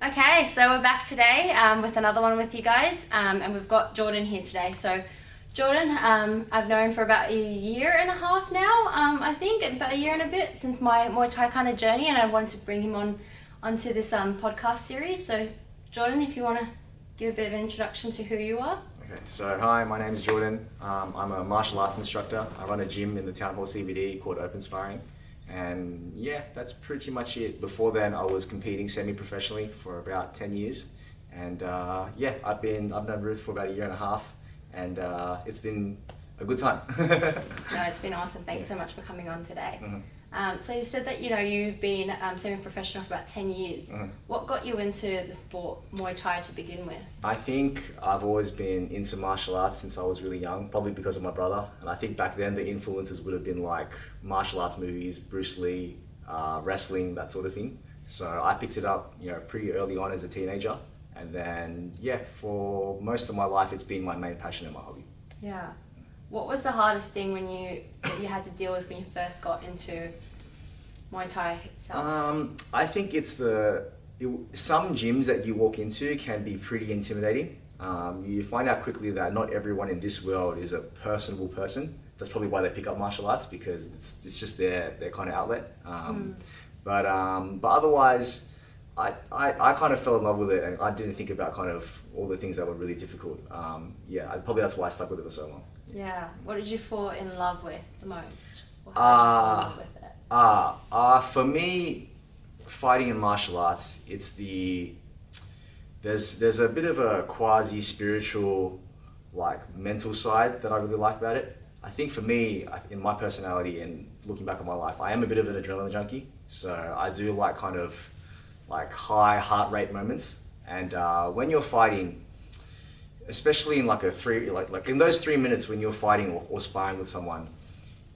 Okay, so we're back today with another one with you guys, and we've got Jordan here today. So, Jordan, I've known for about a year and a half now, I think, about a year and a bit since my Muay Thai kind of journey, and I wanted to bring him onto this podcast series. So, Jordan, if you want to give a bit of an introduction to who you are. Okay, so hi, my name is Jordan. I'm a martial arts instructor. I run a gym in the town hall CBD called Sparring. And yeah, that's pretty much it. Before then, I was competing semi-professionally for about 10 years. And yeah, I've known Ruth for about a year and a half, and it's been a good time. No, it's been awesome. Thanks so much for coming on today. Mm-hmm. So you said that you've been semi-professional for about 10 years. Mm-hmm. What got you into the sport Muay Thai to begin with? I think I've always been into martial arts since I was really young, probably because of my brother. And I think back then the influences would have been like martial arts movies, Bruce Lee, wrestling, that sort of thing. So I picked it up, pretty early on as a teenager. And then, yeah, for most of my life, it's been my main passion and my hobby. Yeah. What was the hardest thing that you had to deal with when you first got into Muay Thai itself? I think it's some gyms that you walk into can be pretty intimidating. You find out quickly that not everyone in this world is a personable person. That's probably why they pick up martial arts, because it's just their kind of outlet. But otherwise, I kind of fell in love with it, and I didn't think about kind of all the things that were really difficult. Probably that's why I stuck with it for so long. Yeah. What did you fall in love with the most? Or how did you fall in love with it? For me, fighting in martial arts, there's a bit of a quasi-spiritual, like mental side that I really like about it. I think for me, in my personality and looking back on my life, I am a bit of an adrenaline junkie. So I do like kind of like high heart rate moments. And when you're fighting, especially in like in those 3 minutes when you're fighting or sparring with someone,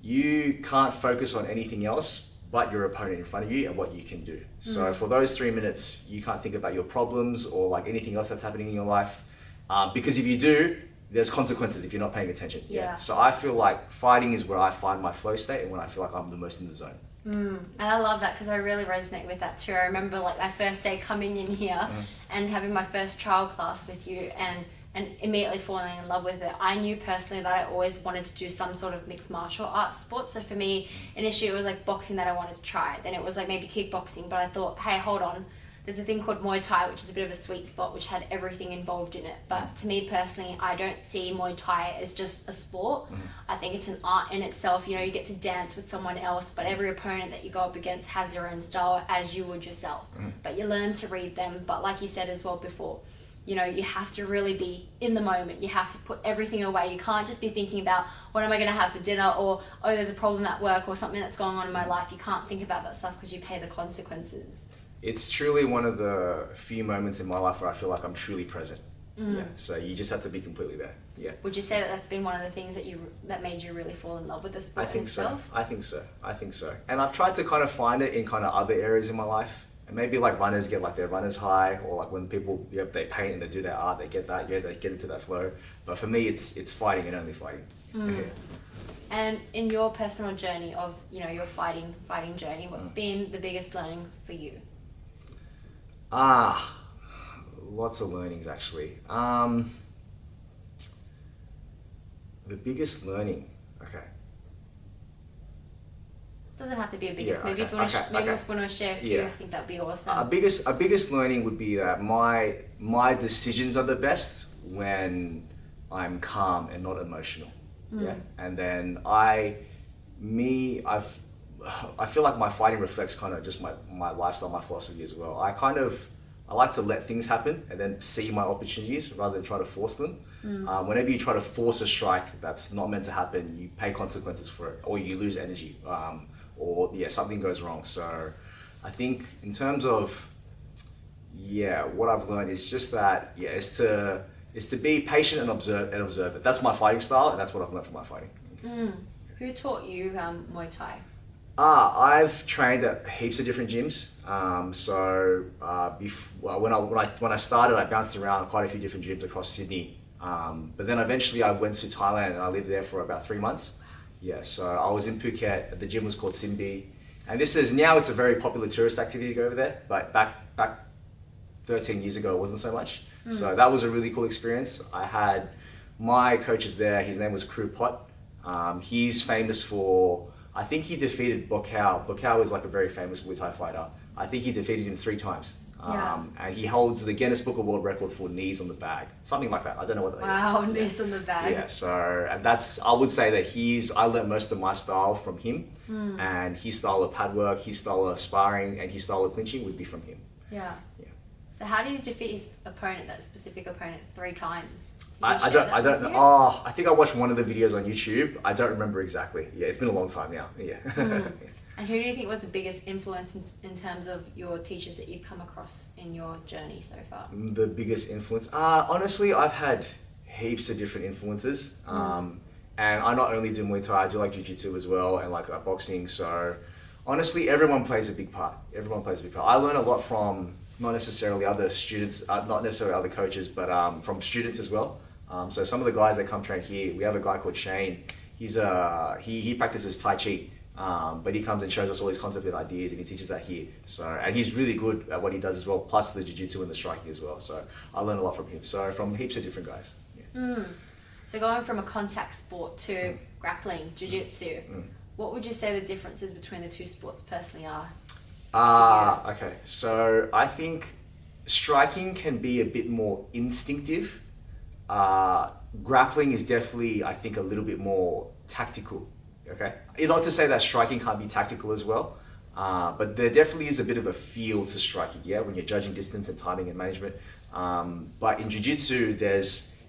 you can't focus on anything else but your opponent in front of you and what you can do. So for those 3 minutes, you can't think about your problems or like anything else that's happening in your life, because if you do, there's consequences if you're not paying attention. Yeah. So I feel like fighting is where I find my flow state and when I feel like I'm the most in the zone. And I love that because I really resonate with that too. I remember like my first day coming in here and having my first trial class with you and immediately falling in love with it. I knew personally that I always wanted to do some sort of mixed martial arts sport. So for me, initially it was like boxing that I wanted to try. Then it was like maybe kickboxing, but I thought, hey, hold on. There's a thing called Muay Thai, which is a bit of a sweet spot, which had everything involved in it. But to me personally, I don't see Muay Thai as just a sport. I think it's an art in itself. You get to dance with someone else, but every opponent that you go up against has their own style, as you would yourself. But you learn to read them. But like you said as well before, you have to really be in the moment. You have to put everything away. You can't just be thinking about what am I going to have for dinner, or oh, there's a problem at work or something that's going on in my life. You can't think about that stuff because you pay the consequences. It's truly one of the few moments in my life where I feel like I'm truly present. Yeah. So you just have to be completely there. Yeah. Would you say that that's been one of the things that made you really fall in love with the sport itself? I think so. And I've tried to kind of find it in kind of other areas in my life. And maybe like runners get like their runner's high, or like when people they paint and they do their art, they get that, they get into that flow. But for me, it's fighting and only fighting. Yeah. And in your personal journey of your fighting journey, what's been the biggest learning for you? Lots of learnings actually. The biggest learning, okay. Doesn't have to be a biggest. Maybe if you want to share a few, I think that'd be awesome. A biggest learning would be that my decisions are the best when I'm calm and not emotional. Yeah, and then I feel like my fighting reflects kind of just my lifestyle, my philosophy as well. I like to let things happen and then see my opportunities rather than try to force them. Whenever you try to force a strike that's not meant to happen, you pay consequences for it, or you lose energy, or something goes wrong. So I think in terms of what I've learned is just that is to be patient and observe it. That's my fighting style, and that's what I've learned from my fighting. Who taught you Muay Thai? I've trained at heaps of different gyms. When I started, I bounced around quite a few different gyms across Sydney. But then eventually I went to Thailand and I lived there for about 3 months. Yeah, so I was in Phuket. The gym was called Simbi, and it's a very popular tourist activity to go over there. But back 13 years ago, it wasn't so much. So that was a really cool experience. I had my coaches there. His name was Crew Pot. He's famous for, I think he defeated Bokau. Bokau is like a very famous Muay Thai fighter. I think he defeated him 3 times. And he holds the Guinness Book of World Record for knees on the bag, something like that. I don't know what that is. Wow, knees on the bag. Yeah, so, and that's, I would say that I learned most of my style from him, and his style of pad work, his style of sparring, and his style of clinching would be from him. Yeah. So how did you defeat his opponent, that specific opponent, 3 times? I don't know. Oh, I think I watched one of the videos on YouTube. I don't remember exactly. Yeah, it's been a long time now. Yeah. And who do you think was the biggest influence in terms of your teachers that you've come across in your journey so far? The biggest influence? Honestly, I've had heaps of different influences. And I not only do Muay Thai, I do like Jiu-Jitsu as well, and like boxing. So honestly, everyone plays a big part. I learn a lot from not necessarily other students, not necessarily other coaches, but from students as well. So some of the guys that come train here, we have a guy called Shane. He practices Tai Chi, but he comes and shows us all his concepts and ideas, and he teaches that here. So, and he's really good at what he does as well, plus the Jiu-Jitsu and the striking as well. So I learn a lot from him. So from heaps of different guys. Yeah. So going from a contact sport to grappling, Jiu-Jitsu, what would you say the differences between the 2 sports personally are? Okay. So I think striking can be a bit more instinctive. Grappling is definitely, I think, a little bit more tactical. Okay. Not to say that striking can't be tactical as well, but there definitely is a bit of a feel to striking. Yeah, when you're judging distance and timing and management. But in Jiu-Jitsu,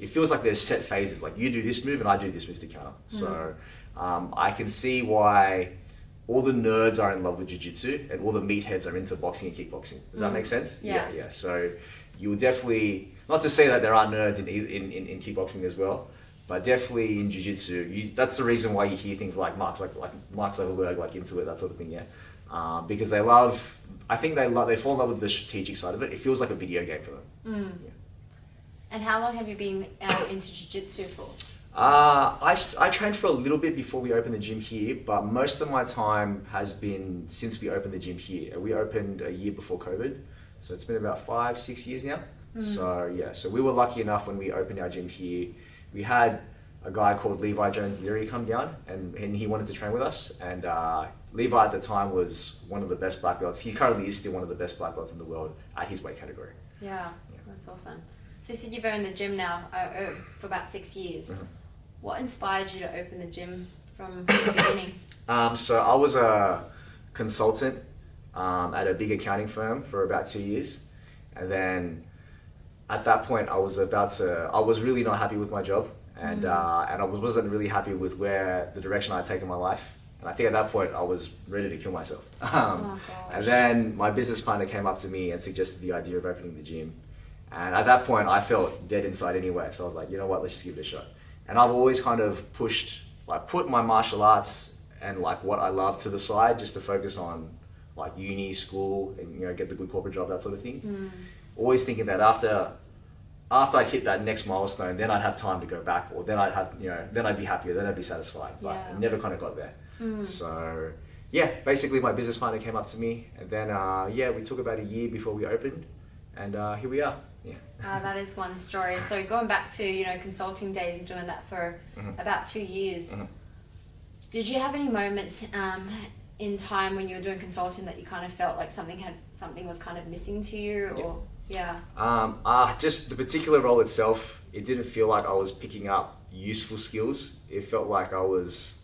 it feels like there's set phases. Like you do this move and I do this move to counter. So I can see why all the nerds are in love with Jiu-Jitsu and all the meatheads are into boxing and kickboxing. Does that make sense? Yeah. So you will definitely, not to say that there are nerds in kickboxing as well, but definitely in Jiu-Jitsu, that's the reason why you hear things like Mark Zuckerberg, like into it, that sort of thing, because they fall in love with the strategic side of it. It feels like a video game for them. Yeah. And how long have you been into Jiu-Jitsu for? I trained for a little bit before we opened the gym here, but most of my time has been since we opened the gym here. We opened a year before COVID, so it's been about 5-6 years now. So yeah, so we were lucky enough when we opened our gym here. We had a guy called Levi Jones-Leary come down, and he wanted to train with us. And Levi at the time was one of the best black belts. He currently is still one of the best black belts in the world at his weight category. Yeah. That's awesome. So you said you've owned the gym now for about 6 years. What inspired you to open the gym from the beginning? So I was a consultant at a big accounting firm for about 2 years. And then at that point, I was really not happy with my job. And I wasn't really happy with the direction I had taken my life. And I think at that point, I was ready to kill myself. And then my business partner came up to me and suggested the idea of opening the gym. And at that point, I felt dead inside anyway. So I was like, you know what, let's just give it a shot. And I've always kind of put my martial arts and like what I love to the side just to focus on like uni, school, and get the good corporate job, that sort of thing. Always thinking that after I hit that next milestone, then I'd have time to go back, or then I'd have, then I'd be happier, then I'd be satisfied. But I never kind of got there. So yeah, basically my business partner came up to me, and then we took about a year before we opened, and here we are. Yeah. That is one story. So going back to consulting days and doing that for about 2 years, did you have any moments in time when you were doing consulting that you kind of felt like something was kind of missing to you, or just the particular role itself, it didn't feel like I was picking up useful skills. It felt like I was.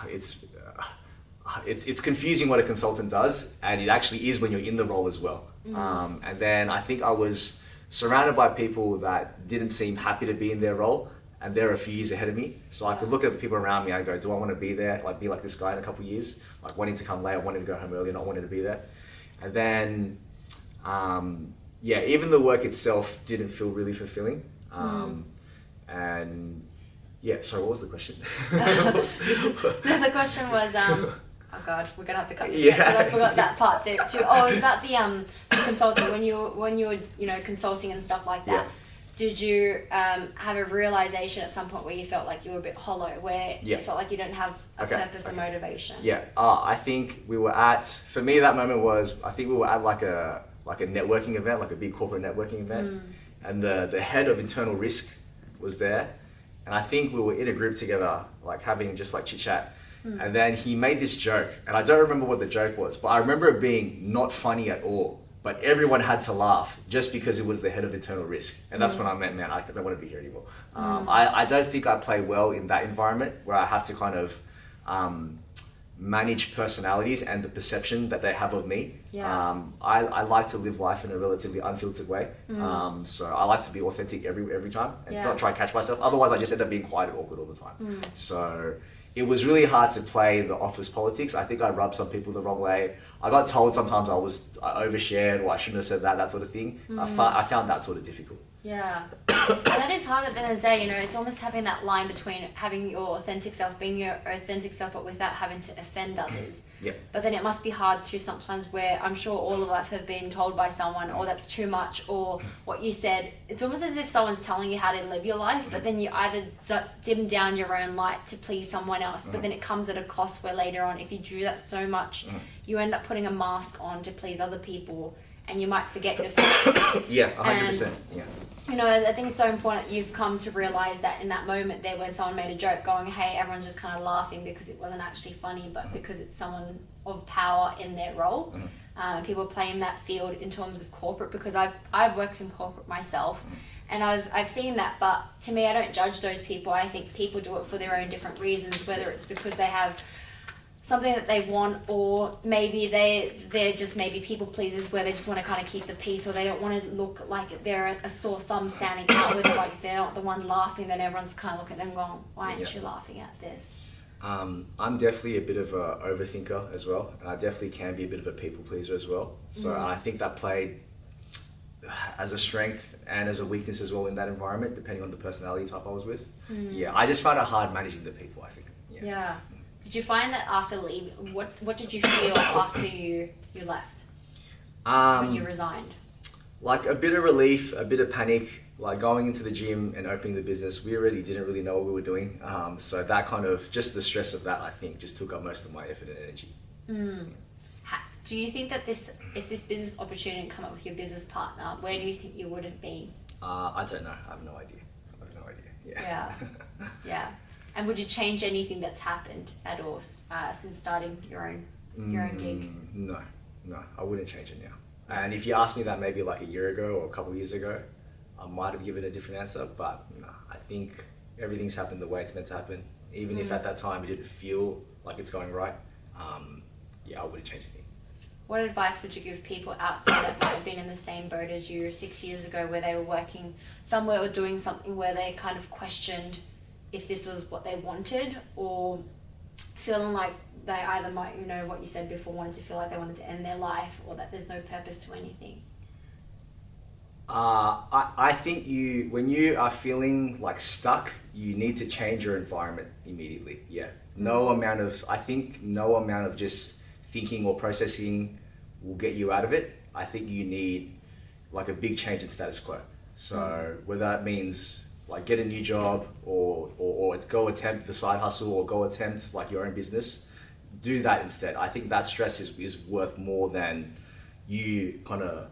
It's confusing what a consultant does, and it actually is when you're in the role as well. And then I think I was surrounded by people that didn't seem happy to be in their role, and they're a few years ahead of me. So I could look at the people around me and go, do I want to be there? Like be like this guy in a couple of years, like wanting to come late, wanting to go home early, not wanting to be there. And then, even the work itself didn't feel really fulfilling. And yeah, sorry, what was the question? The question was, oh God, we're gonna have to cut this out, I forgot that part there too. Oh, it was about the consulting. When you were consulting and stuff like that. Did you have a realization at some point where you felt like you were a bit hollow, where you felt like you didn't have a purpose or motivation? I think we were for me that moment was, I think we were at like like a networking event, like a big corporate networking event, and the head of internal risk was there, and I think we were in a group together, like having just like chit chat, and then he made this joke, and I don't remember what the joke was, but I remember it being not funny at all. But everyone had to laugh just because it was the head of internal risk. And that's when I meant, man, I don't want to be here anymore. I don't think I play well in that environment where I have to kind of manage personalities and the perception that they have of me. Yeah. I like to live life in a relatively unfiltered way. So I like to be authentic every time and not try to catch myself. Otherwise, I just end up being quiet and awkward all the time. So it was really hard to play the office politics. I think I rubbed some people the wrong way. I got told sometimes I overshared or I shouldn't have said that sort of thing. I found that sort of difficult. Yeah. That is hard at the end of the day, you know, it's almost having that line between having your authentic self, being your authentic self, but without having to offend others. Yeah. But then it must be hard too sometimes where I'm sure all of us have been told by someone, oh, that's too much, or what you said. It's almost as if someone's telling you how to live your life, but then you either dim down your own light to please someone else, but then it comes at a cost where later on, if you do that so much, you end up putting a mask on to please other people, and you might forget yourself. Yeah, 100%. Yeah. You know, I think it's so important that you've come to realize that in that moment there when someone made a joke going, hey, everyone's just kind of laughing because it wasn't actually funny, but because it's someone of power in their role. People play in that field in terms of corporate, because I've worked in corporate myself, and I've seen that, but to me, I don't judge those people. I think people do it for their own different reasons, whether it's because they have something that they want, or maybe they're just maybe people pleasers where they just want to kind of keep the peace, or they don't want to look like they're a sore thumb standing out with it, like they're not the one laughing, then everyone's kind of looking at them going, why aren't you laughing at this? I'm definitely a bit of an overthinker as well, and I definitely can be a bit of a people pleaser as well. So I think that played as a strength and as a weakness as well in that environment, depending on the personality type I was with. Yeah, I just found it hard managing the people, I think. Yeah. Did you find that after leaving, what did you feel after you left, when you resigned? Like a bit of relief, a bit of panic, like going into the gym and opening the business. We already didn't really know what we were doing. So that kind of, just the stress of that, I think, just took up most of my effort and energy. Do you think that if this business opportunity had come up with your business partner, where do you think you would have been? I don't know. I have no idea. Yeah. Yeah. And would you change anything that's happened at all since starting your own gig? No, I wouldn't change it now. And if you asked me that maybe like a year ago or a couple of years ago, I might have given a different answer. But no, I think everything's happened the way it's meant to happen. Even if at that time it didn't feel like it's going right, I wouldn't change anything. What advice would you give people out there that might have been in the same boat as you 6 years ago, where they were working somewhere or doing something where they kind of questioned if this was what they wanted, or feeling like they either might, you know, what you said before, wanted to feel like they wanted to end their life, or that there's no purpose to anything? I think when you are feeling like stuck, you need to change your environment immediately. Yeah. No amount of just thinking or processing will get you out of it. I think you need like a big change in status quo. So whether that means like get a new job or go attempt the side hustle, or go attempt like your own business, do that instead. I think that stress is worth more than you kind of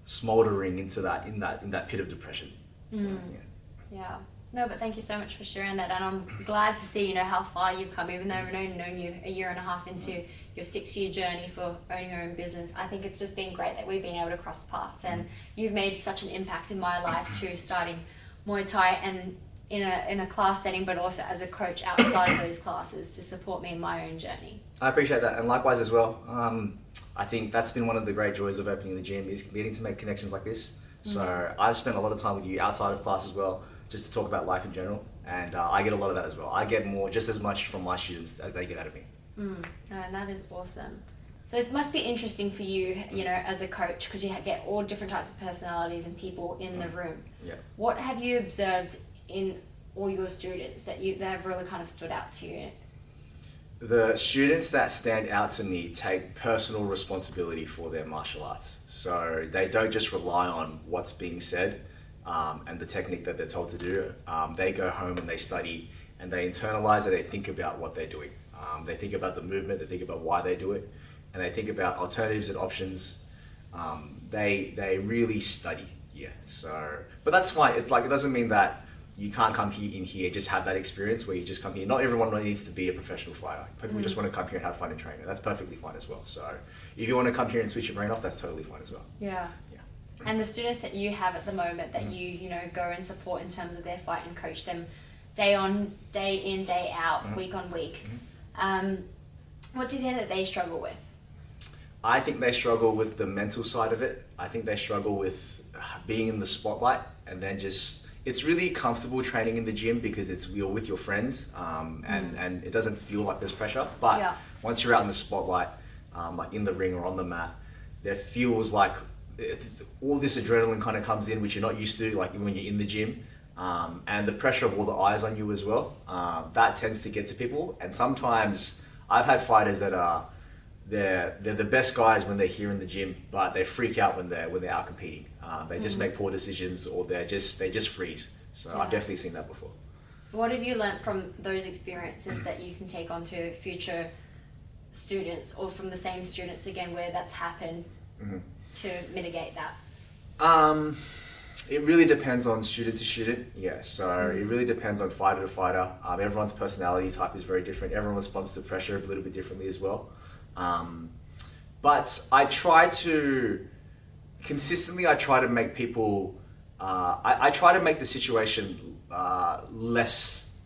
smoldering into that in that pit of depression. So, Yeah. No, but thank you so much for sharing that, and I'm glad to see, you know, how far you've come, even though I've only known you a year and a half into your 6-year journey for owning your own business. I think it's just been great that we've been able to cross paths, and you've made such an impact in my life too, starting Muay Thai and in a class setting, but also as a coach outside of those classes to support me in my own journey. I appreciate that, and likewise as well. I think that's been one of the great joys of opening the gym, is getting to make connections like this. So I've spent a lot of time with you outside of class as well, just to talk about life in general, and I get a lot of that as well. I get just as much from my students as they get out of me. No, and that is awesome. So it must be interesting for you, you know, as a coach, because you get all different types of personalities and people in the room. Yeah. What have you observed in all your students that have really kind of stood out to you? The students that stand out to me take personal responsibility for their martial arts. So they don't just rely on what's being said and the technique that they're told to do. They go home and they study and they internalize it. They think about what they're doing. They think about the movement. They think about why they do it. And they think about alternatives and options. they really study. Yeah. So, but that's fine. It doesn't mean that you can't come in here just have that experience where you just come here. Not everyone needs to be a professional fighter. People just want to come here and have fun and train. That's perfectly fine as well. So if you want to come here and switch your brain off, that's totally fine as well. Yeah. And the students that you have at the moment that you know go and support in terms of their fight and coach them day in, day out, week on week. What do you think that they struggle with? I think they struggle with the mental side of it. I think they struggle with being in the spotlight, and then it's really comfortable training in the gym because you're with your friends, and it doesn't feel like there's pressure. But once you're out in the spotlight, like in the ring or on the mat, there feels like all this adrenaline kind of comes in, which you're not used to, like when you're in the gym, and the pressure of all the eyes on you as well. That tends to get to people, and sometimes I've had fighters that are they're the best guys when they're here in the gym, but they freak out when they're out competing. They just make poor decisions, or they just freeze. So I've definitely seen that before. What have you learnt from those experiences that you can take on to future students, or from the same students again where that's happened, to mitigate that? It really depends on student to student. Yeah, so it really depends on fighter to fighter. Everyone's personality type is very different. Everyone responds to pressure a little bit differently as well. But I try to consistently. I try to make people. I try to make the situation less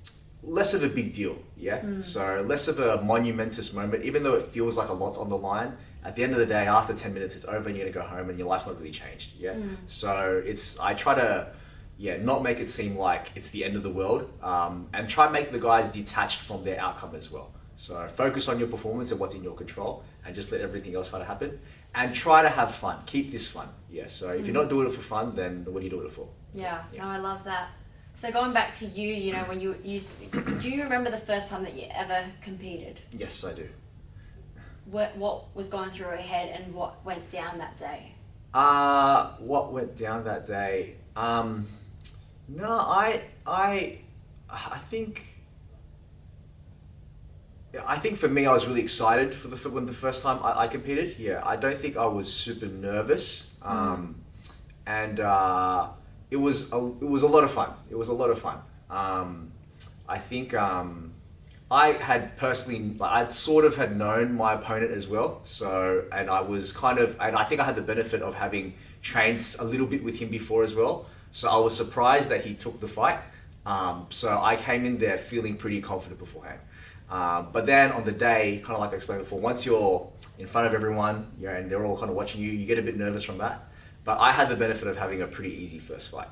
of a big deal. Yeah. So less of a monumentous moment, even though it feels like a lot's on the line. At the end of the day, after 10 minutes, it's over and you're gonna go home and your life's not really changed. Yeah. So I try to, not make it seem like it's the end of the world, and try and make the guys detached from their outcome as well. So focus on your performance and what's in your control, and just let everything else kind of happen. And try to have fun. Keep this fun. Yeah. So if you're not doing it for fun, then what are you doing it for? Yeah. No, I love that. So going back to you, when you do you remember the first time that you ever competed? Yes, I do. What was going through your head, and what went down that day? What went down that day? No, I think for me, I was really excited when the first time I competed. Yeah, I don't think I was super nervous, and it was a lot of fun. It was a lot of fun. I think I had personally, I'd sort of had known my opponent as well. So, and I think I had the benefit of having trained a little bit with him before as well. So I was surprised that he took the fight. So I came in there feeling pretty confident beforehand. But then on the day, kind of like I explained before, once you're in front of everyone, and they're all kind of watching you, you get a bit nervous from that. But I had the benefit of having a pretty easy first fight.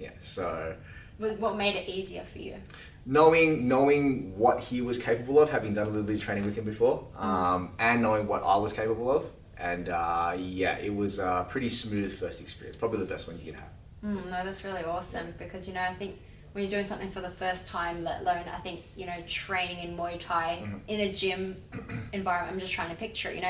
Yeah. So. What made it easier for you? Knowing what he was capable of, having done a little bit of training with him before, and knowing what I was capable of, and it was a pretty smooth first experience. Probably the best one you can have. No, that's really awesome, because I think when you're doing something for the first time, let alone training in Muay Thai in a gym environment, I'm just trying to picture it.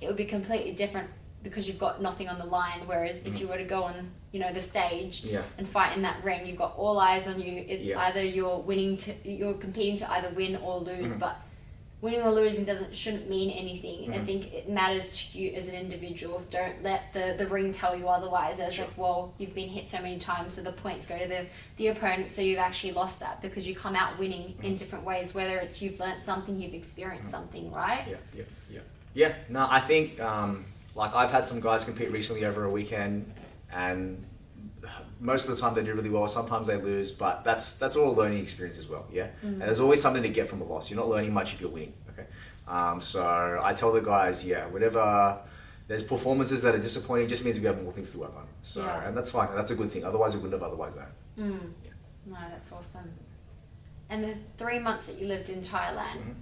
It would be completely different because you've got nothing on the line. Whereas if you were to go on the stage and fight in that ring, you've got all eyes on you. It's either you're competing to either win or lose, but winning or losing shouldn't mean anything. I think it matters to you as an individual. Don't let the ring tell you otherwise. It's like, well, you've been hit so many times, so the points go to the opponent, so you've actually lost that because you come out winning in different ways, whether it's you've learnt something, you've experienced something, right? Yeah. No, I think I've had some guys compete recently over a weekend, and most of the time they do really well. Sometimes they lose, but that's all a learning experience as well. Yeah, and there's always something to get from a loss. You're not learning much if you're winning. Okay, so I tell the guys, whenever there's performances that are disappointing, just means we have more things to work on. So and that's fine. That's a good thing. Otherwise, we wouldn't have otherwise known. No, that's awesome. And the 3 months that you lived in Thailand.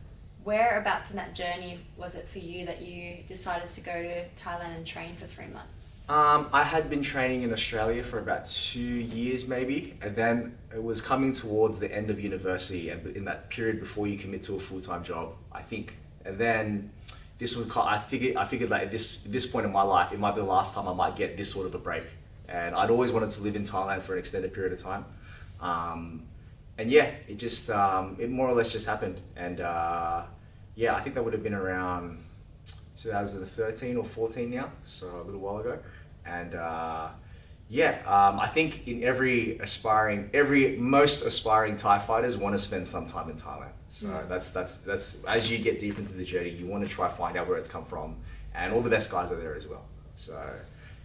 Whereabouts in that journey was it for you that you decided to go to Thailand and train for 3 months? I had been training in Australia for about 2 years maybe, and then it was coming towards the end of university, and in that period before you commit to a full-time job, I think. And then this was, I figured that at this point in my life, it might be the last time I might get this sort of a break. And I'd always wanted to live in Thailand for an extended period of time. And it just, it more or less just happened. And I think that would have been around 2013 or 14 now, so a little while ago. And I think in most aspiring Thai fighters want to spend some time in Thailand. So that's as you get deep into the journey, you want to try find out where it's come from, and all the best guys are there as well. So,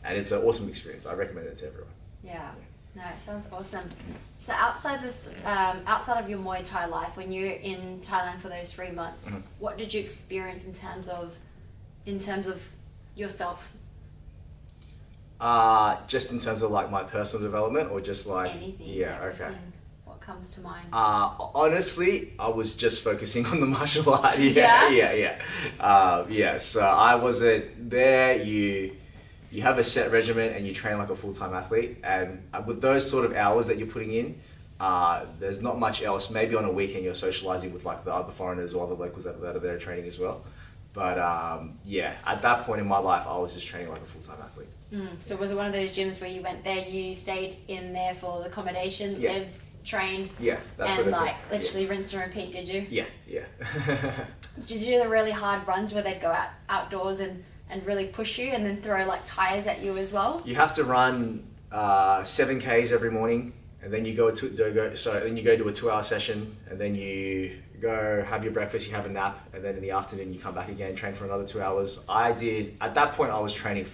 and it's an awesome experience. I recommend it to everyone. Yeah. No, it sounds awesome. So outside of your Muay Thai life, when you're in Thailand for those 3 months, what did you experience in terms of yourself? Just in terms of like my personal development, or just like Anything. Okay. What comes to mind? Honestly, I was just focusing on the martial art. So I wasn't there. You have a set regimen and you train like a full-time athlete, and with those sort of hours that you're putting in, there's not much else. Maybe on a weekend you're socializing with like the other foreigners or other locals that are there training as well. But at that point in my life, I was just training like a full-time athlete. So was it one of those gyms where you went there, you stayed in there for the accommodation, lived, trained, that's and sort of like literally rinse and repeat, did you? Yeah. Did you do the really hard runs where they'd go outdoors and really push you and then throw like tires at you as well? You have to run 7 Ks every morning, and then you go do a 2-hour session, and then you go have your breakfast, you have a nap, and then in the afternoon you come back again, train for another 2 hours. At that point I was training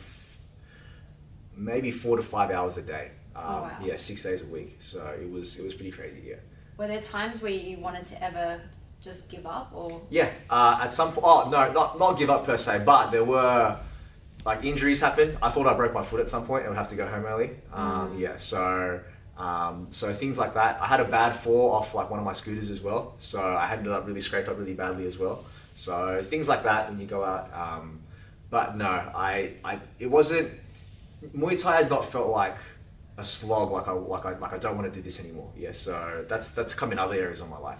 maybe 4 to 5 hours a day. 6 days a week. So it was pretty crazy. Were there times where you wanted to ever just give up, or? At some point. Oh no, not give up per se, but there were like injuries happen. I thought I broke my foot at some point and would have to go home early. So things like that. I had a bad fall off like one of my scooters as well, so I ended up really scraped up really badly as well. So things like that when you go out. But no, it wasn't. Muay Thai has not felt like a slog, like I don't want to do this anymore. So that's come in other areas of my life.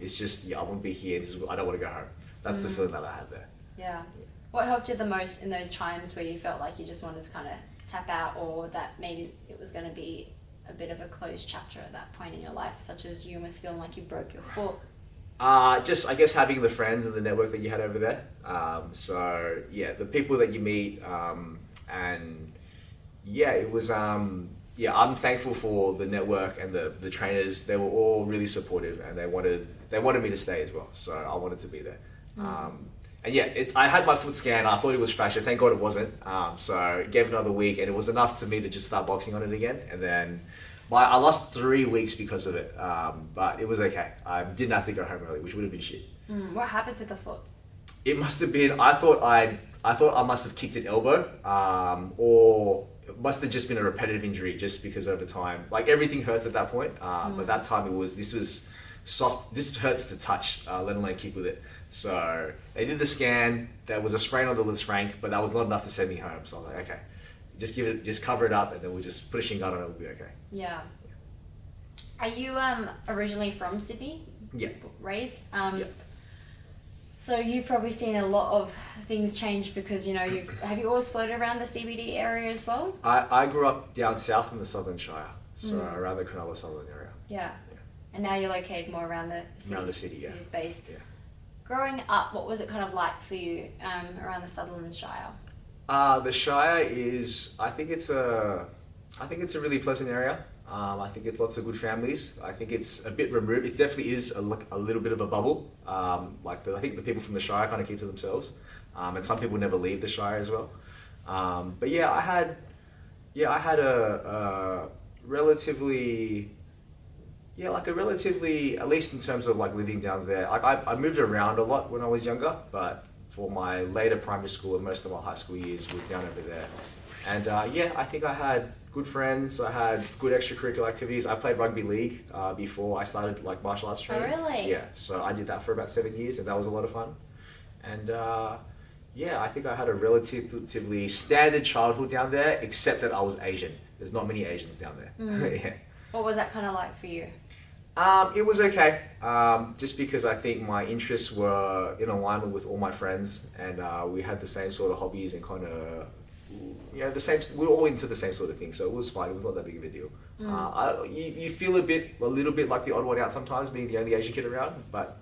It's just I won't be here. I don't want to go home. That's the feeling that I had there. Yeah. What helped you the most in those times where you felt like you just wanted to kind of tap out, or that maybe it was going to be a bit of a closed chapter at that point in your life, such as you almost feeling like you broke your foot? Just I guess having the friends and the network that you had over there. The people that you meet, it was. I'm thankful for the network and the trainers. They were all really supportive, and they wanted me to stay as well. So I wanted to be there. I had my foot scanned. I thought it was fractured. Thank God it wasn't. So it gave another week, and it was enough to me to just start boxing on it again. And then I lost 3 weeks because of it. But it was okay. I didn't have to go home early, which would have been shit. What happened to the foot? It must have been. I thought I must have kicked an elbow, or it must have just been a repetitive injury, just because over time, like everything hurts at that point. But that time this was soft. This hurts to touch, let alone kick with it. So they did the scan. There was a sprain on the Liz Frank, but that was not enough to send me home. So I was like, okay, just cover it up, and then we'll just put a shin guard on it. We'll be okay. Yeah. Are you originally from Sydney? Yeah. Raised? So you've probably seen a lot of things change because, have you always floated around the CBD area as well? I grew up down south in the Southern Shire, so around the Cronulla Southern area. Yeah. And now you're located more around the city, city space. Yeah. Growing up, what was it kind of like for you around the Sutherland Shire? The Shire is, I think it's a really pleasant area. I think it's lots of good families. I think it's a bit removed. It definitely is a little bit of a bubble. I think the people from the Shire kind of keep to themselves, and some people never leave the Shire as well. I had a relatively, at least in terms of like living down there. Like I moved around a lot when I was younger, but for my later primary school and most of my high school years was down over there. And I think I had good friends. I had good extracurricular activities. I played rugby league before I started like martial arts training. Oh, really? Yeah. So I did that for about 7 years, and that was a lot of fun. And I think I had a relatively standard childhood down there, except that I was Asian. There's not many Asians down there. Yeah. What was that kind of like for you? It was okay, just because I think my interests were in alignment with all my friends, and we had the same sort of hobbies and kind of, we were all into the same sort of thing, so it was fine. It was not that big of a deal. You feel a little bit like the odd one out sometimes, being the only Asian kid around, but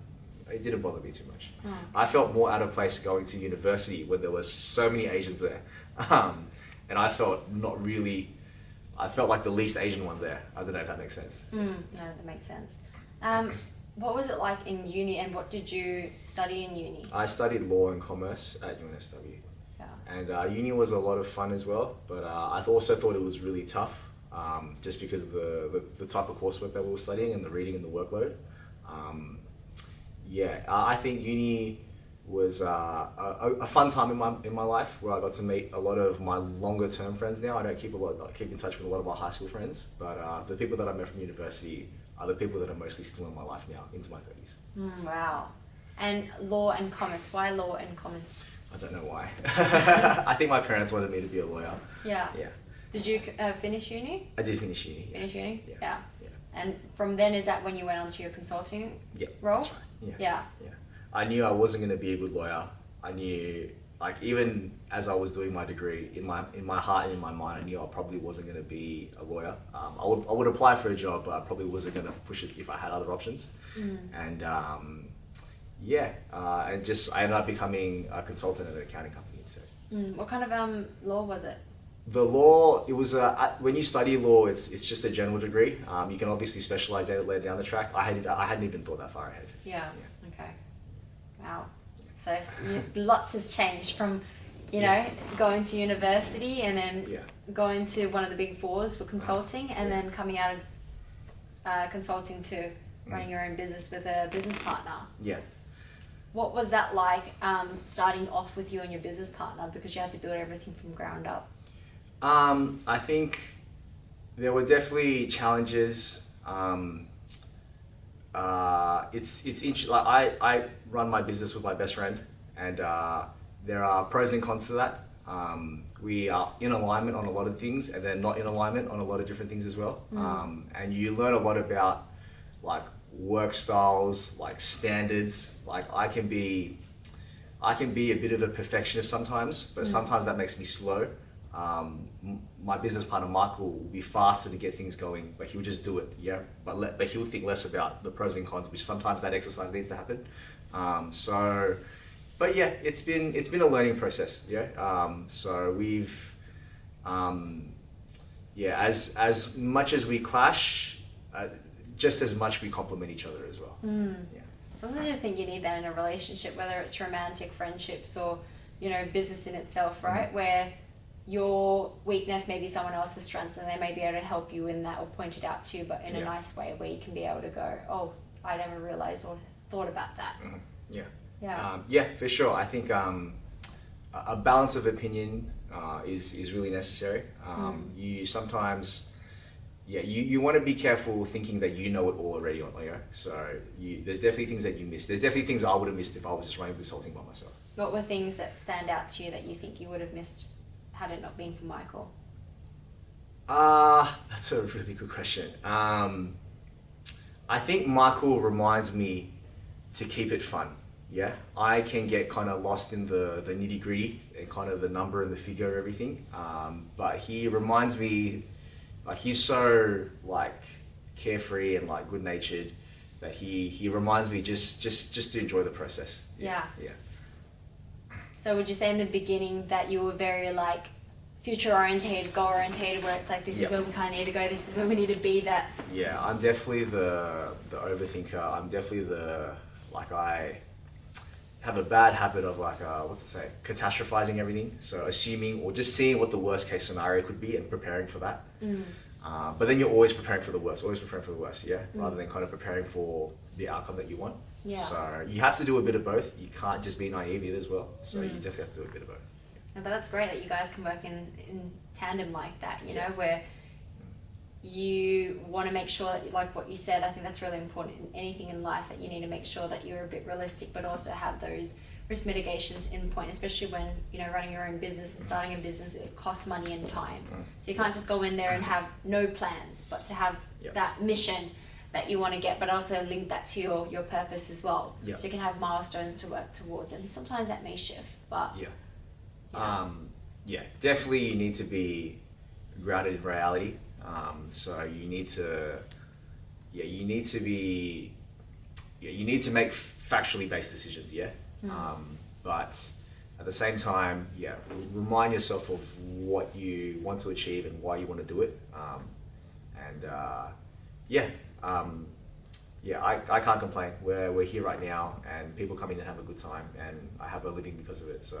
It didn't bother me too much. Mm. I felt more out of place going to university when there was so many Asians there. And I felt not really, I felt like the least Asian one there. I don't know if that makes sense. No, that makes sense. What was it like in uni, and what did you study in uni? I studied law and commerce at UNSW. Yeah. And uni was a lot of fun as well, but I also thought it was really tough, just because of the type of coursework that we were studying and the reading and the workload. I think uni was a fun time in my life, where I got to meet a lot of my longer term friends now. I don't keep in touch with a lot of my high school friends, but the people that I met from university are the people that are mostly still in my life now, into my 30s. Wow. And law and commerce. Why law and commerce? I don't know why. I think my parents wanted me to be a lawyer. Yeah. Yeah. Did you finish uni? I did finish uni. Yeah. Finish uni? Yeah. And from then, is that when you went on to your consulting role? That's right. Yeah. I knew I wasn't going to be a good lawyer. I knew, like, even as I was doing my degree, in my heart and in my mind, I knew I probably wasn't going to be a lawyer. I would apply for a job, but I probably wasn't going to push it if I had other options. And I ended up becoming a consultant at an accounting company instead. What kind of law was it? The law, it was when you study law, it's just a general degree. You can obviously specialize later down the track. I hadn't even thought that far ahead. Yeah. Okay. Wow. So lots has changed from, going to university and then going to one of the big fours for consulting, and then coming out of consulting to running your own business with a business partner. Yeah. What was that like, starting off with you and your business partner, because you had to build everything from ground up? I think there were definitely challenges. It's interesting. Like I run my business with my best friend, and there are pros and cons to that. We are in alignment on a lot of things, and then not in alignment on a lot of different things as well. And you learn a lot about, like, work styles, like standards. Like I can be a bit of a perfectionist sometimes, but sometimes that makes me slow. My business partner Michael will be faster to get things going, but he'll just do it, but he'll think less about the pros and cons, which sometimes that exercise needs to happen. But yeah, it's been a learning process. So we've as much as we clash, just as much we complement each other as well. Sometimes I think you need that in a relationship, whether it's romantic, friendships, or business in itself, right? Where your weakness may be someone else's strength, and they may be able to help you in that or point it out to you, but in a nice way, where you can be able to go, oh, I never realized or thought about that. For sure. I think a balance of opinion is really necessary. You sometimes, you want to be careful thinking that you know it all already on Leo. So there's definitely things that you miss. There's definitely things I would have missed if I was just running this whole thing by myself. What were things that stand out to you that you think you would have missed had it not been for Michael? That's a really good question. I think Michael reminds me to keep it fun. I can get kind of lost in the nitty gritty and kind of the number and the figure of everything. But he reminds me, like, he's so, like, carefree and, like, good natured that he reminds me just to enjoy the process. Yeah. So would you say in the beginning that you were very, like, future orientated, goal orientated, where it's like, this is where we kind of need to go, this is where we need to be? That I'm definitely the overthinker. I'm definitely I have a bad habit of, like, catastrophizing everything. So assuming or just seeing what the worst case scenario could be and preparing for that. But then you're always preparing for the worst, rather than kind of preparing for the outcome that you want. So you have to do a bit of both. You can't just be naive either as well. So you definitely have to do a bit of both. But that's great that you guys can work in tandem like that, where you want to make sure that, like what you said, I think that's really important in anything in life, that you need to make sure that you're a bit realistic, but also have those risk mitigations in point, especially when, running your own business and starting a business, it costs money and time. So you can't just go in there and have no plans, but to have that mission that you want to get, but also link that to your purpose as well. So you can have milestones to work towards, and sometimes that may shift, but definitely you need to be grounded in reality. So you need to be yeah, you need to make factually based decisions, yeah. But at the same time, yeah, remind yourself of what you want to achieve and why you want to do it. I can't complain. We're here right now, and people come in and have a good time, and I have a living because of it. So,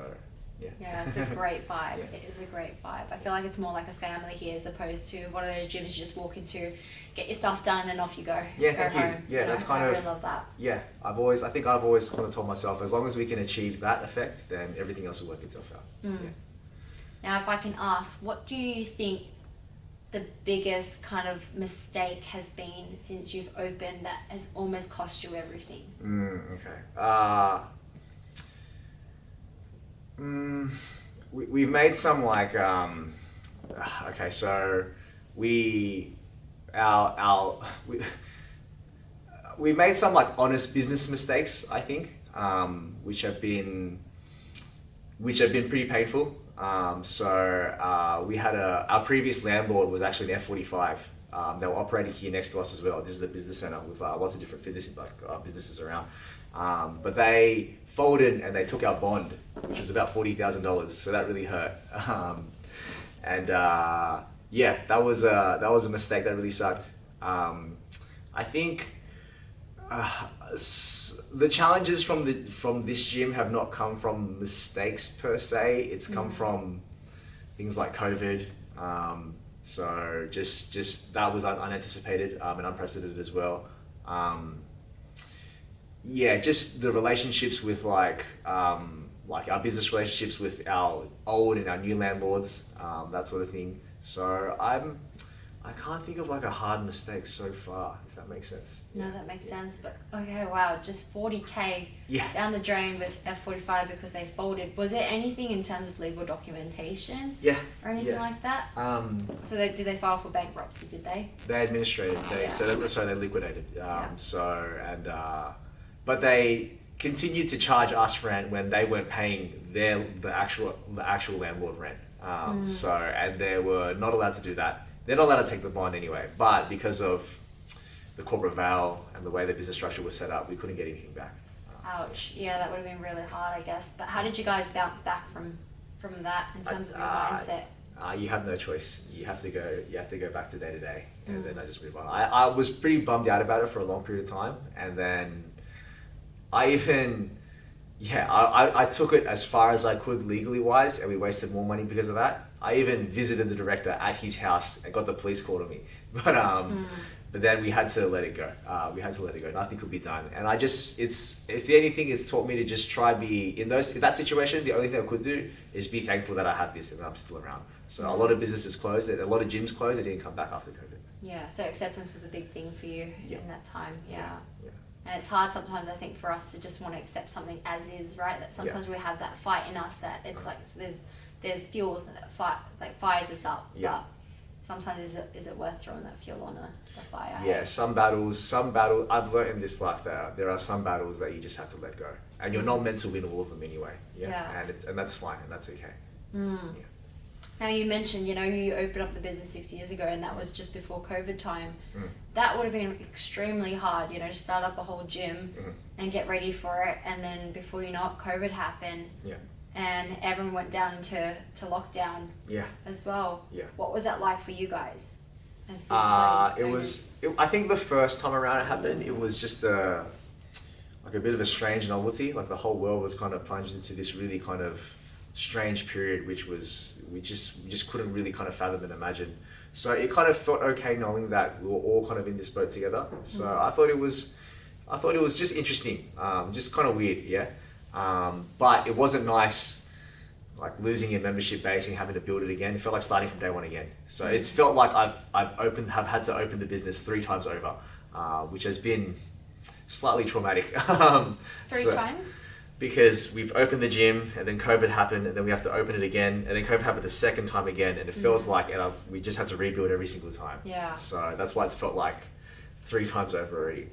yeah. Yeah, it's a great vibe. Yeah. It is a great vibe. I feel like it's more like a family here as opposed to one of those gyms you just walk into, get your stuff done, and then off you go. Yeah, go thank home. you. Yeah, that's kind I of. really love that. Yeah, I think I've always kind of told myself, as long as we can achieve that effect, then everything else will work itself out. Yeah. Now, if I can ask, what do you think the biggest kind of mistake has been since you've opened that has almost cost you everything? We've made some like we made some like honest business mistakes, I think, which have been pretty painful. We had our previous landlord was actually an F45. They were operating here next to us as well. This is a business center with lots of different fitness businesses around. But they folded and they took our bond, which was about $40,000. So that really hurt. That was a mistake that really sucked. I think the challenges from this gym have not come from mistakes per se. It's come from things like COVID. So just that was unanticipated and unprecedented as well. Just the relationships with like our business relationships with our old and our new landlords, that sort of thing. So I can't think of like a hard mistake so far, if that makes sense. No, that makes sense. But okay, wow, just $40K down the drain with F45 because they folded. Was there anything in terms of legal documentation? Or anything like that? So did they file for bankruptcy? Did they? They administrated. They liquidated. But they continued to charge us rent when they weren't paying the actual landlord rent. And they were not allowed to do that. They're not allowed to take the bond anyway, but because of the corporate veil and the way the business structure was set up, we couldn't get anything back. Ouch. Yeah, that would have been really hard, I guess. But how did you guys bounce back from that in terms of your mindset? You have no choice. You have to go back to day to day, and then I just move on. I was pretty bummed out about it for a long period of time, and then I took it as far as I could legally wise, and we wasted more money because of that. I even visited the director at his house and got the police called on me. But then we had to let it go. Nothing could be done. And if anything, it's taught me to just try be in that situation. The only thing I could do is be thankful that I had this and that I'm still around. So a lot of businesses closed, a lot of gyms closed, they didn't come back after COVID. Yeah, so acceptance was a big thing for you in that time. Yeah. And it's hard sometimes, I think, for us to just want to accept something as is, right? That sometimes we have that fight in us that it's like there's fuel that fires us up. But sometimes is it worth throwing that fuel on the fire? Yeah, some battles. I've learned in this life that there are some battles that you just have to let go, and you're not meant to win all of them anyway. And that's fine, and that's okay. Now you mentioned, you opened up the business 6 years ago, and that was just before COVID time. That would have been extremely hard, to start up a whole gym and get ready for it, and then before you know it, COVID happened. And everyone went down into lockdown. As well. What was that like for you guys? I think the first time around it happened, it was just a bit of a strange novelty. Like the whole world was kind of plunged into this really kind of strange period, which we just couldn't really kind of fathom and imagine. So it kind of felt okay knowing that we were all kind of in this boat together. So I thought it was just interesting, just kind of weird, but it wasn't nice, like losing your membership base and having to build it again. It felt like starting from day one again. So it's felt like I've had to open the business 3 times over, which has been slightly traumatic. 3 times? Because we've opened the gym and then COVID happened and then we have to open it again and then COVID happened the second time again and it feels like we just had to rebuild every single time. So that's why it's felt like 3 times over already.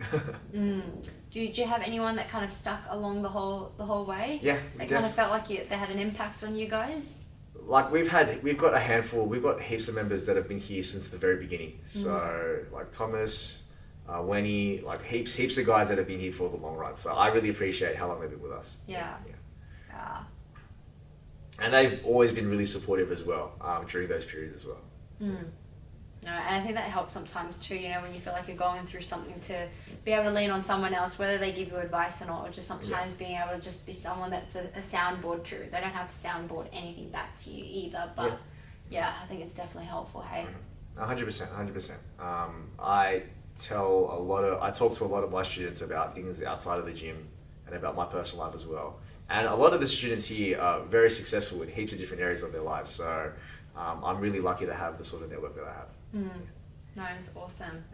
Did you have anyone that kind of stuck along the whole way? Yeah, they kind of felt like they had an impact on you guys. Like we've got a handful. We've got heaps of members that have been here since the very beginning. So like Thomas, Wenny, like heaps of guys that have been here for the long run. So I really appreciate how long they've been with us. Yeah. And they've always been really supportive as well during those periods as well. No, and I think that helps sometimes too, when you feel like you're going through something, to be able to lean on someone else, whether they give you advice or not, or just sometimes being able to just be someone that's a soundboard too. They don't have to soundboard anything back to you either, but I think it's definitely helpful, hey? 100%. I talk to a lot of my students about things outside of the gym and about my personal life as well. And a lot of the students here are very successful in heaps of different areas of their lives. So I'm really lucky to have the sort of network that I have. No, it's awesome.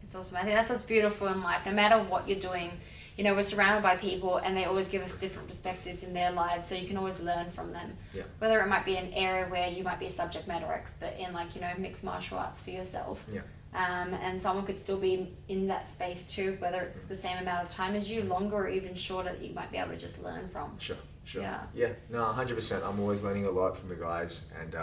It's awesome. I think that's what's beautiful in life. No matter what you're doing, we're surrounded by people and they always give us different perspectives in their lives, so you can always learn from them. Whether it might be an area where you might be a subject matter expert in, like, mixed martial arts for yourself. And someone could still be in that space too, whether it's the same amount of time as you, longer or even shorter, that you might be able to just learn from. Sure. Yeah, no, 100%. I'm always learning a lot from the guys, and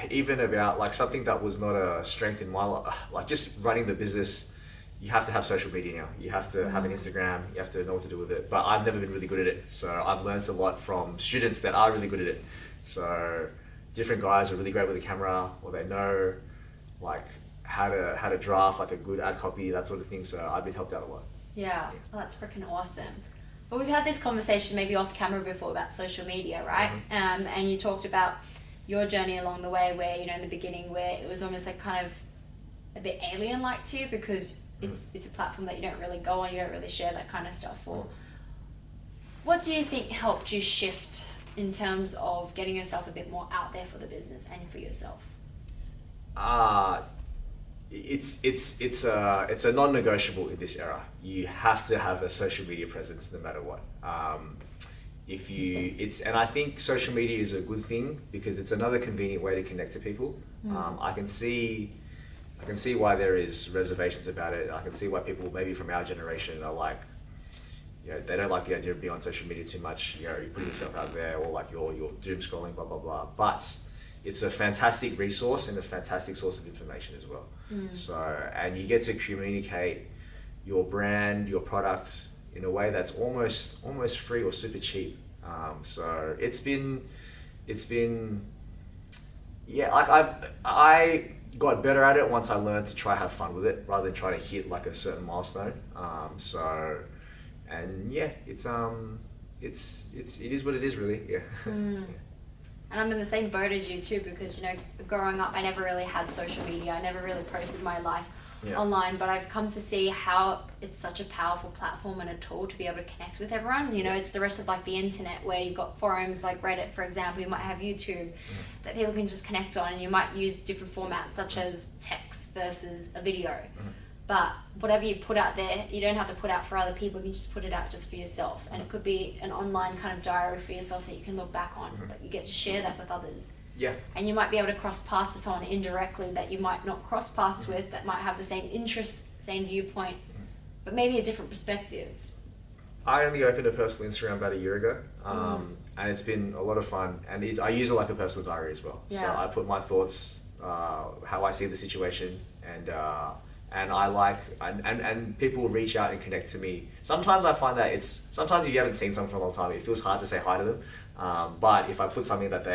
even about like something that was not a strength in my life, like just running the business. You have to have social media now. You have to have an Instagram. You have to know what to do with it. But I've never been really good at it, so I've learned a lot from students that are really good at it. So different guys are really great with a camera, or they know like how to draft like a good ad copy, that sort of thing. So I've been helped out a lot. Yeah, well, that's freaking awesome. Well, we've had this conversation maybe off camera before about social media, right? And you talked about your journey along the way, where in the beginning, where it was almost like kind of a bit alien-like to you, because it's a platform that you don't really go on, you don't really share that kind of stuff for. What do you think helped you shift in terms of getting yourself a bit more out there for the business and for yourself? It's a non-negotiable in this era. You have to have a social media presence no matter what. And I think social media is a good thing because it's another convenient way to connect to people. I can see why there is reservations about it. I can see why people maybe from our generation are like, they don't like the idea of being on social media too much. You're putting yourself out there, or like you're doom scrolling, blah blah blah. But it's a fantastic resource and a fantastic source of information as well. So, and you get to communicate your brand, your product in a way that's almost free or super cheap. So it's been I got better at it once I learned to try have fun with it rather than try to hit like a certain milestone. It is what it is, really. And I'm in the same boat as you too, because growing up I never really had social media. I never really posted my life online, but I've come to see how it's such a powerful platform and a tool to be able to connect with everyone. It's the rest of like the internet, where you've got forums like Reddit, for example. You might have YouTube that people can just connect on, and you might use different formats such as text versus a video. But whatever you put out there, you don't have to put out for other people. You can just put it out just for yourself. And it could be an online kind of diary for yourself that you can look back on, but you get to share that with others. And you might be able to cross paths with someone indirectly that you might not cross paths with, that might have the same interests, same viewpoint, but maybe a different perspective. I only opened a personal Instagram about a year ago, and it's been a lot of fun. And I use it like a personal diary as well. So I put my thoughts, how I see the situation, and I like, and people will reach out and connect to me. Sometimes I find that sometimes if you haven't seen someone for a long time, it feels hard to say hi to them. But if I put something that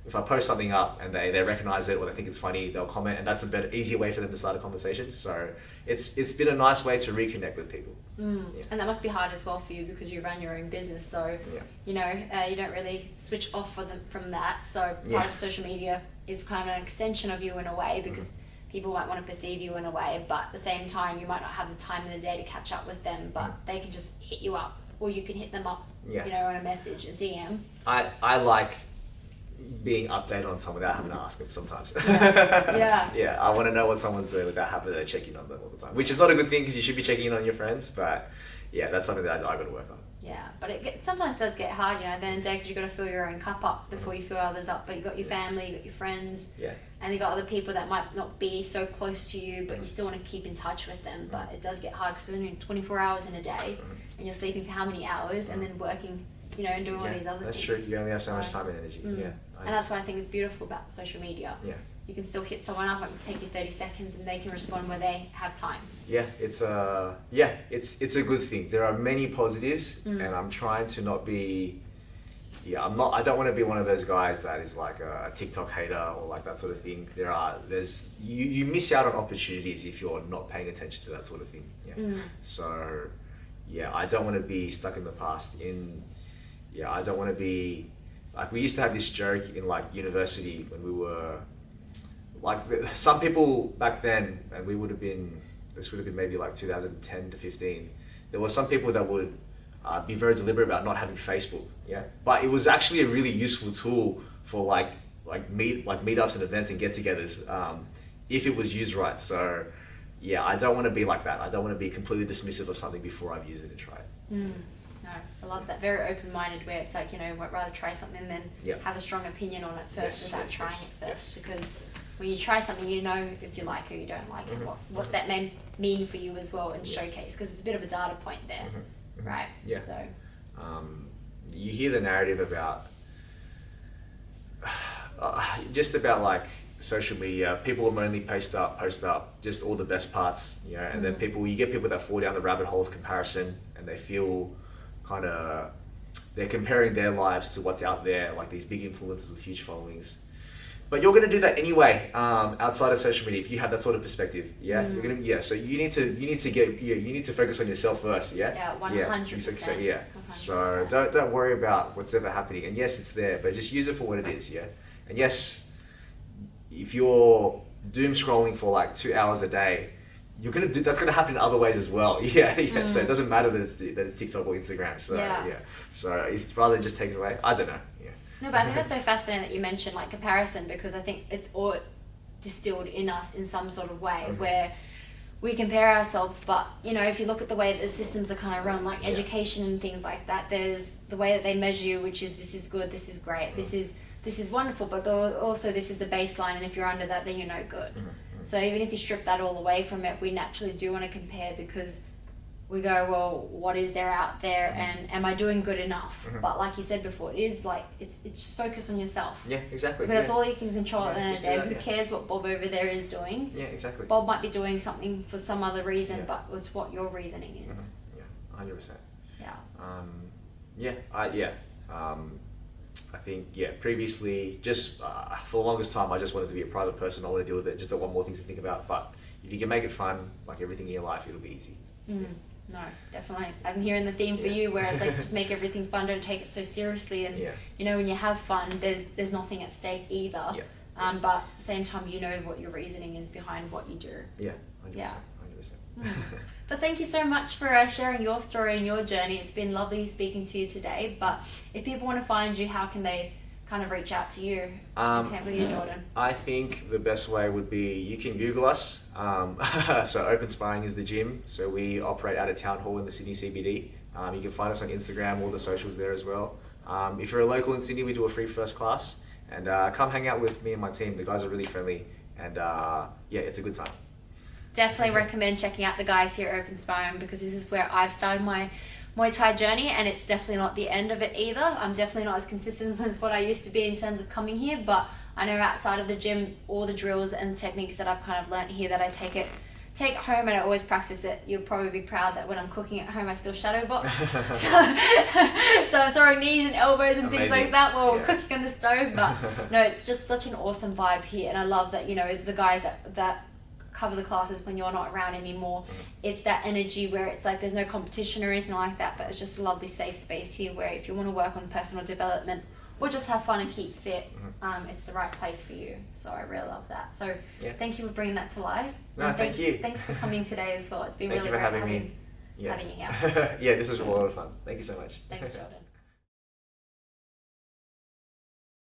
if I post something up and they recognize it or they think it's funny, they'll comment, and that's a easier way for them to start a conversation. So it's been a nice way to reconnect with people. And that must be hard as well for you, because you run your own business, so you don't really switch off from that. So part of social media is kind of an extension of you in a way, because people might want to perceive you in a way, but at the same time you might not have the time in the day to catch up with them, but they can just hit you up, or you can hit them up on a message, a DM. I like being updated on someone without having to ask them sometimes. I want to know what someone's doing without having to check in on them all the time, which is not a good thing, because you should be checking in on your friends, but that's something that I got to work on. But it sometimes does get hard, at the end of the day, because you've got to fill your own cup up before you fill others up. But you've got your family, you've got your friends, and you've got other people that might not be so close to you, but you still want to keep in touch with them. But it does get hard, because there's only 24 hours in a day, and you're sleeping for how many hours, and then working, and doing all these other things. That's true. You only have so much time and energy. And that's what I think is beautiful about social media. Yeah. You can still hit someone up, it can take you 30 seconds and they can respond where they have time. Yeah, it's a good thing. There are many positives, and I'm trying to not be. I don't want to be one of those guys that is like a TikTok hater or like that sort of thing. You miss out on opportunities if you're not paying attention to that sort of thing. Yeah. So, yeah, I don't want to be stuck in the past. I don't want to be like, we used to have this joke in like university when we were like, some people back then, and this would have been maybe like 2010 to 15. There were some people that would be very deliberate about not having Facebook, but it was actually a really useful tool for like meetups and events and get-togethers, if it was used right. So yeah, I don't want to be like that. I don't want to be completely dismissive of something before I've used it and tried it. No, I love that. Very open-minded, where it's like, I'd rather try something than have a strong opinion on it first without trying it first. Because when you try something, you know if you like it or you don't like it, what that may mean for you as well, and showcase, because it's a bit of a data point there. Right. Yeah. So, you hear the narrative about just about like social media. People will only post up just all the best parts, and then you get people that fall down the rabbit hole of comparison, and they feel they're comparing their lives to what's out there, like these big influencers with huge followings. But you're going to do that anyway, outside of social media, if you have that sort of perspective. You're going to, so you need to focus on yourself first. Yeah, 100%. 100%. So don't worry about what's ever happening. And yes, it's there, but just use it for what it is. And yes, if you're doom scrolling for like 2 hours a day, that's going to happen in other ways as well. So it doesn't matter that it's TikTok or Instagram. So so it's rather just take it away. I don't know. No, but I think that's so fascinating that you mentioned like comparison, because I think it's all distilled in us in some sort of way where we compare ourselves. But if you look at the way that the systems are kind of run, like education and things like that, there's the way that they measure you, which is this is good, this is great, this is wonderful, but also this is the baseline, and if you're under that, then you're no good. So even if you strip that all away from it, we naturally do want to compare, because we go, well, what is there out there, and am I doing good enough? But like you said before, it is like, it's just focus on yourself. Yeah, exactly. Because that's all you can control at the end of the day. Who cares what Bob over there is doing? Yeah, exactly. Bob might be doing something for some other reason, but it's what your reasoning is. 100%. Yeah. I think, previously, just for the longest time, I just wanted to be a private person. I want to deal with it. Just don't want more things to think about. But if you can make it fun, like everything in your life, it'll be easy. No, definitely. I'm hearing the theme for you, where it's like, just make everything fun, don't take it so seriously, and when you have fun, there's nothing at stake either. But at the same time, what your reasoning is behind what you do. 100%. But thank you so much for sharing your story and your journey. It's been lovely speaking to you today. But if people want to find you, how can they kind of reach out to you? With you, Jordan? I think the best way would be, you can Google us. So Open Sparring is the gym. So we operate out of Town Hall in the Sydney CBD. You can find us on Instagram, all the socials there as well. If you're a local in Sydney, we do a free first class. And come hang out with me and my team. The guys are really friendly. And it's a good time. Definitely recommend checking out the guys here at Open Sparring, because this is where I've started my Muay Thai journey, and it's definitely not the end of it either. I'm definitely not as consistent as what I used to be in terms of coming here, but I know outside of the gym, all the drills and techniques that I've kind of learnt here, that I take it home and I always practice it. You'll probably be proud that when I'm cooking at home, I still shadow box. so I'm throwing knees and elbows and things like that while we're cooking on the stove. But no, it's just such an awesome vibe here, and I love that the guys that cover the classes when you're not around anymore. It's that energy where it's like there's no competition or anything like that, but it's just a lovely safe space here, where if you want to work on personal development or just have fun and keep fit, it's the right place for you. So I really love that. So thank you for bringing that to life. No, thank you. Thanks for coming today as well. It's been really great having having you here. This was a lot of fun. Thank you so much. Thanks, Jordan.